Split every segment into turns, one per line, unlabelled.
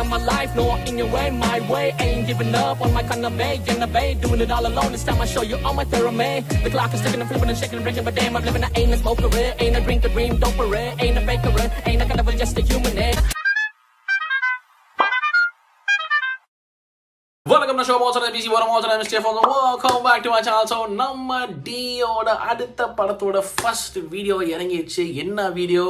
of my life, no walking your way, my way. Ain't giving up on my kind of way, in the bay, doing it all alone. This time I show you all my theorem. The clock is ticking and flipping and shaking and breaking, but damn, I'm living. I ain't a smoker, ain't a drink, a dream, don't parade, ain't a faker, ain't a kind of just a human.
வணக்கம், நான் ஷோபாசன் பிசி வரமாசன் ஸ்டேஃபன். Welcome back to my channel. So நம்ம டியோட அடுத்த படத்தோட ஃபர்ஸ்ட் வீடியோ இறங்கிடுச்சு. என்ன வீடியோ?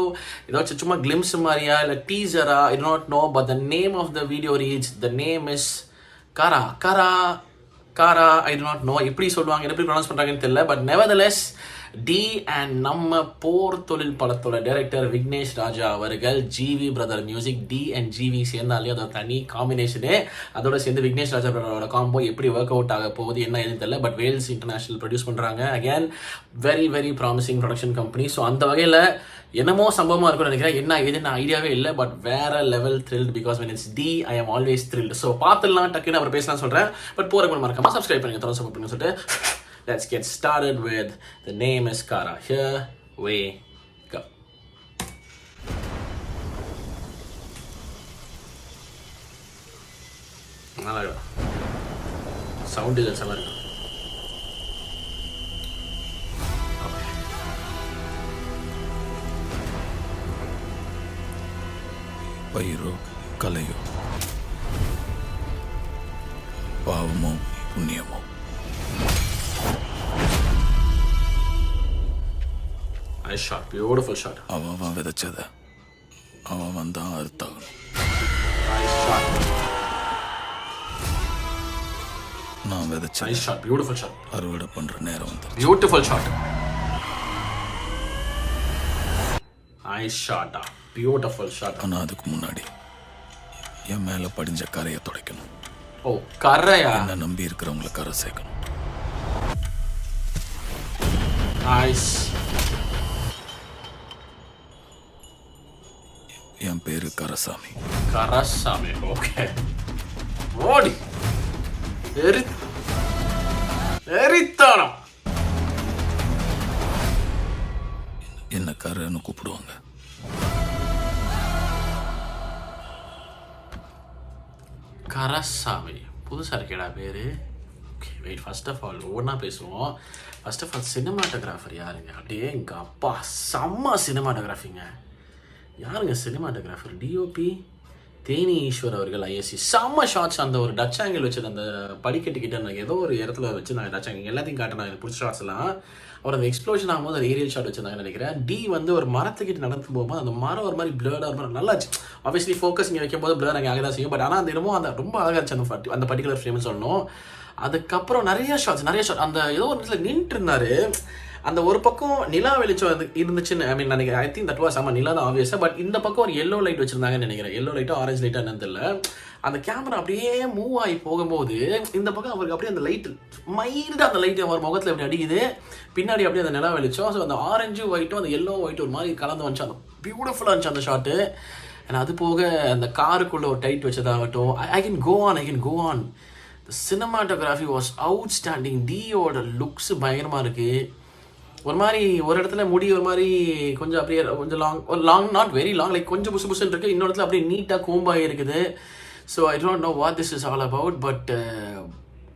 ஏதாச்சும் சும்மா கிளிம்ஸ் மாதிரியா இல்லை டீசரா? I do not know, but the name of the video reads, the name is காரா காரா காரா. ஐ டோ நாட் நோ எப்படி சொல்லுவாங்க, எப்படி ப்ரொனவுன்ஸ் பண்ணுறாங்கன்னு தெரியல. பட் நெவர்தலெஸ் டி அண்ட் நம்ம போர் தொழில் படத்தோட டைரக்டர் விக்னேஷ் ராஜா அவர்கள், ஜிவி பிரதர் மியூசிக், டி அண்ட் ஜிவி சேர்ந்தாலே அதோட தனி காம்பினேஷனு. அதோட சேர்ந்து விக்னேஷ் ராஜா பிரதரோட காம்போ எப்படி ஒர்க் அவுட் ஆக போகுது என்ன எதுன்னு தெரியல. பட் வேல்ஸ் இன்டர்நேஷனல் ப்ரொடியூஸ் பண்ணுறாங்க. Again very very promising production company. So அந்த வகையில் என்னமோ சம்பவமாக இருக்கும்னு நினைக்கிறேன். என்ன இதுன்னு ஐடியாவே இல்லை. பட் வேற level thrilled, because when it's D I am always thrilled. So பார்த்துலாம் டக்குன்னு அப்புறம் பேசலாம் சொல்கிறேன். பட் போகிறக்கு மறக்காம சப்ஸ்கிரைப் பண்ணுங்க, தொடர்ந்து சப்போர்ட் பண்ணுங்க சொல்லிட்டு let's get started with the name is Kara. Here we go. Nalla sound is sama irukku.
பயிரோ கலையோ பாவமோ புண்ணியமோ
Nice shot, beautiful shot.
அவன் விதைச்சத அவன் தான் அறுத்தாகணும்.
Nice shot.
நான் விதைச்ச
Nice shot, beautiful shot.
அறுவடை பண்ற நேரம் வந்து.
Beautiful shot. Nice shot, beautiful shot.
ஆனால் அதுக்கு முன்னாடி என் மேல படிஞ்ச கரையை துடைக்கணும்.
ஓ, கரையா?
என்ன நம்பி இருக்கிறவங்களை கரை சேர்க்கணும்.
Nice.
என் பேரு கரசாமி.
கரசாமி, ஓகே. ஓடி எரித்தானம்.
என்ன கரைன்னு கூப்பிடுவாங்க.
கரசாமி புதுசாக இருக்கேடா பேர். Okay wait, first of all ஒவ்வொன்றா பேசுவோம். ஃபர்ஸ்ட் ஆஃப் ஆல் சினிமாட்டோகிராஃபர் யாருங்க? அப்படியே எங்கள் அப்பா செம்ம சினிமாட்டோகிராஃபிங்க. யாருங்க சினிமாட்டோகிராஃபர்? டிஓபி தேனி ஈஸ்வர் அவர்கள், ஐஎஸ்சி. செம்ம ஷார்ட்ஸ். அந்த ஒரு டச் ஆங்கிள் வச்சது, அந்த படிக்கட்டுக்கிட்ட எனக்கு ஏதோ ஒரு இடத்துல வச்சுருந்தாங்க டச் ஆங்கிள். எல்லாத்தையும் காட்டினாங்க எனக்கு பிடிச்ச ஷார்ட்ஸ்லாம். அவர் அந்த எக்ஸ்ப்ளோஷன் ஆகும்போது ஒரு ஏரியல் ஷாட் வச்சுருந்தாங்கன்னு நினைக்கிறேன். டி வந்து ஒரு மரத்துக்கிட்ட நடந்து போகும்போது அந்த மரம் ஒரு மாதிரி பிளர்டாக ஒரு மாதிரி நல்லா இருந்துச்சு. ஆப்வியஸ்லி ஃபோக்கஸ் இங்கே வைக்கும் போது பிளர் அங்கே ஆக தான் செய்யும். பட் ஆனால் அந்த இடமும் அந்த ரொம்ப அழகாக இருந்துச்சு அந்த பர்டிகுலர் ஃப்ரேம்னு சொல்லணும். அதுக்கப்புறம் நிறைய ஷார்ட்ஸ். அந்த ஏதோ ஒரு இடத்துல நின்றுட்டு இருந்தார். அந்த ஒரு பக்கம் நிலா வெளிச்சம் இருந்துச்சுன்னு ஐ மீன் நினைக்கிறேன். ஐ திங்க் தட் வாஸ் ஆமாம், நிலா தான் ஆப்வியஸாக. பட் இந்த பக்கம் ஒரு எல்லோ லைட் வச்சுருந்தாங்கன்னு நினைக்கிறேன். எல்லோ லைட்டோ ஆரஞ்சு லைட்டோ என்னன்னு தெரியல. அந்த கேமரா அப்படியே மூவ் ஆகி போகும்போது இந்த பக்கம் அவருக்கு அப்படியே அந்த லைட்டு மைல்டாக அந்த லைட்டு அவர் முகத்தில் அப்படி அடிக்குது. பின்னாடி அப்படியே அந்த நிலா வெளிச்சம். ஸோ அந்த ஆரஞ்சு ஒயிட்டும் அந்த எல்லோ ஒயிட்டும் ஒரு மாதிரி கலந்து வந்துச்சு. அந்த பியூட்டிஃபுல்லாக இருந்துச்சு அந்த ஷாட்டு. அண்ட் அது போக அந்த காருக்குள்ளே ஒரு டைட் வச்சதாகட்டும். I can go on. The cinematography was outstanding. டியோட லுக்ஸ் பயங்கரமாக இருக்குது. ஒரு மாதிரி ஒரு இடத்துல முடி ஒரு மாதிரி கொஞ்சம் அப்படியே கொஞ்சம் long not very long, like கொஞ்சம் புசு புசுன்னு இருக்குது. இன்னொரு இடத்துல அப்படியே நீட்டாக கோம்பாகி இருக்குது. So I don't know what this is all about. But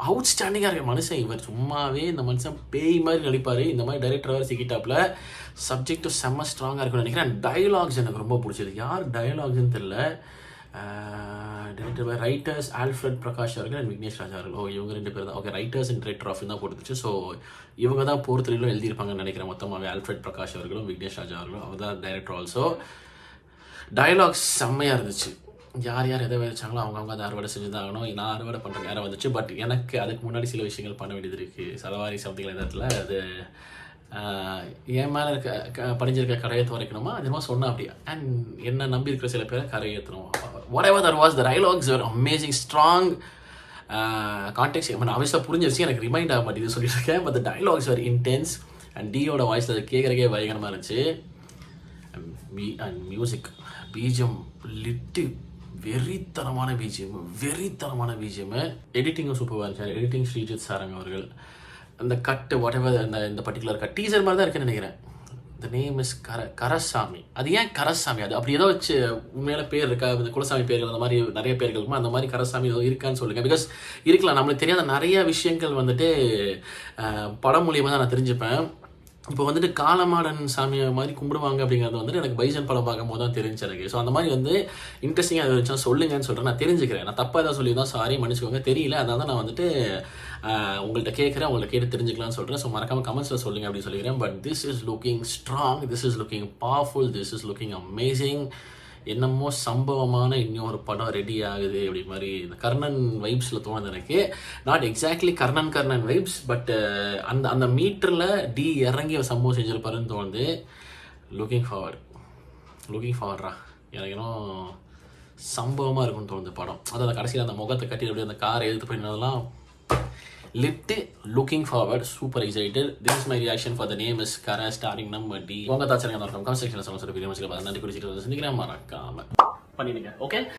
அவுட்ஸ்டாண்டிங்காக இருக்க மனுஷன் இவர். சும்மாவே இந்த மனுஷன் பேய் மாதிரி நடிப்பார். இந்த மாதிரி டைரக்டர் வேறு சிக்கிட்டாப்பில். சப்ஜெக்டும் செம்ம ஸ்ட்ராங்காக இருக்குன்னு நினைக்கிறேன். டைலாக்ஸ் எனக்கு ரொம்ப பிடிச்சது. யார் டைலாக்ஸ்ன்னு தெரியல. Director by writers Alfred Prakash அவர்கள் அண்ட் விக்னேஷ் ராஜா அவர்கள். இவங்க ரெண்டு பேர் தான். Okay, writers and director of தான் போட்டுருச்சு. ஸோ இவங்க தான் போர் தொழிலும் எழுதியிருப்பாங்கன்னு நினைக்கிறேன். மொத்தமாகவே ஆல்ஃப்ரெட் பிரகாஷ் அவர்களும் விக்னேஷ் ராஜா அவர்களும். அவர் தான் டைரக்டர் ஆல்சோ. டைலாக்ஸ் செம்மையாக இருந்துச்சு. யார் எதை வச்சாங்களோ அவங்க அதை அறுவடை செஞ்சு தான் ஆகணும். நான் அறுவடை பண்ணுற நேரம் வந்துச்சு. பட் எனக்கு அதுக்கு முன்னாடி சில விஷயங்கள் பண்ண வேண்டியது இருக்குது. சலவாரி சம்திங் இடத்துல அது என் மேலே படிஞ்சிருக்க கரையை துறைக்கணுமா அது மாதிரி சொன்னேன் அப்படி. அண்ட் என்ன நம்பி இருக்கிற சில பேரை கரையை ஏற்றணும். whatever that was, the dialogues were amazing, strong. Context ஆப்வியஸாக புரிஞ்சிருச்சு, எனக்கு ரிமைண்ட் ஆக மாட்டேங்குது சொல்லிட்டு இருக்கேன். But the dialogues are intense. And டியோட வாய்ஸில் அதை கேட்குறக்கே பயங்கரமாக இருந்துச்சு. அண்ட் மியூசிக் பீஜம் லிட்டு வெறித்தனமான பிஜிஎம். எடிட்டிங்கும் சூப்பராக இருந்துச்சு. எடிட்டிங் ஸ்ரீஜித் சாரங்க அவர்கள். அந்த கட்டு வாட் எவர் இந்த பர்டிகுலர் கட் டீசர் மாதிரி தான் இருக்குன்னு நினைக்கிறேன். The name is Karasami. அது ஏன் கரசாமி? அது அப்படி ஏதோ வச்சு உண்மையில பேர் இருக்கா? இந்த குலசாமி பேர்கள் அந்த மாதிரி நிறைய பேர்கள் இருக்குமா? அந்த மாதிரி கரசாமி ஏதோ இருக்கான்னு சொல்லுங்கள். பிகாஸ் இருக்கலாம், நம்மளுக்கு தெரியாத நிறைய விஷயங்கள் வந்துட்டு படம் மூலியமாக தான் நான் தெரிஞ்சுப்பேன். இப்போ வந்துட்டு காலமாடன் சாமியை மாதிரி கும்பிடுவாங்க அப்படிங்கிறது வந்துட்டு எனக்கு பைசன் படம் பார்க்கும்போது தான் தெரிஞ்சு எனக்கு. ஸோ அந்த மாதிரி வந்து இன்ட்ரெஸ்டிங்காக அதை வச்சா சொல்லுங்கன்னு சொல்கிறேன். நான் தெரிஞ்சுக்கிறேன். நான் தப்பாக ஏதாவது சொல்லி தான் சாரி மன்னிச்சுக்கோங்க, தெரியல. அதனால தான் நான் வந்துட்டு உங்கள்கிட்ட கேட்குறேன், உங்கள்கிட்ட கேட்டு தெரிஞ்சுக்கலாம்னு சொல்கிறேன். ஸோ மறக்காமல் கமெண்ட்ஸில் சொல்லுங்கள் அப்படின்னு சொல்லிக்கிறேன். But this is looking strong, this is looking powerful, this is looking amazing. என்னமோ சம்பவமான இன்னொரு படம் ரெடி ஆகுது அப்படி மாதிரி இந்த கர்ணன் வைப்ஸில் தோணுது எனக்கு. Not exactly Karnan vibes, but அந்த மீட்டரில் டி இறங்கி சம்பவம் செஞ்சிருப்பாருன்னு தோணுது. லுக்கிங் ஃபார்வர்ட்ரா. எனக்கு இன்னும் சம்பவமாக இருக்குன்னு தோணுது படம். அதாவது கடைசியில் அந்த முகத்தை கட்டி அப்படி அந்த காரை எழுத்து பண்ணினதெல்லாம் lit looking forward, super excited. This is my reaction for the name is Kara starring number D. உங்கள் தாச்சரிங்க கமெண்ட் செக்ஷனில் சொல்ல வீடியோ நன்றி குறிச்சிட்டு சந்திக்கிறேன். மறக்காம பண்ணிடுங்க. ஓகே.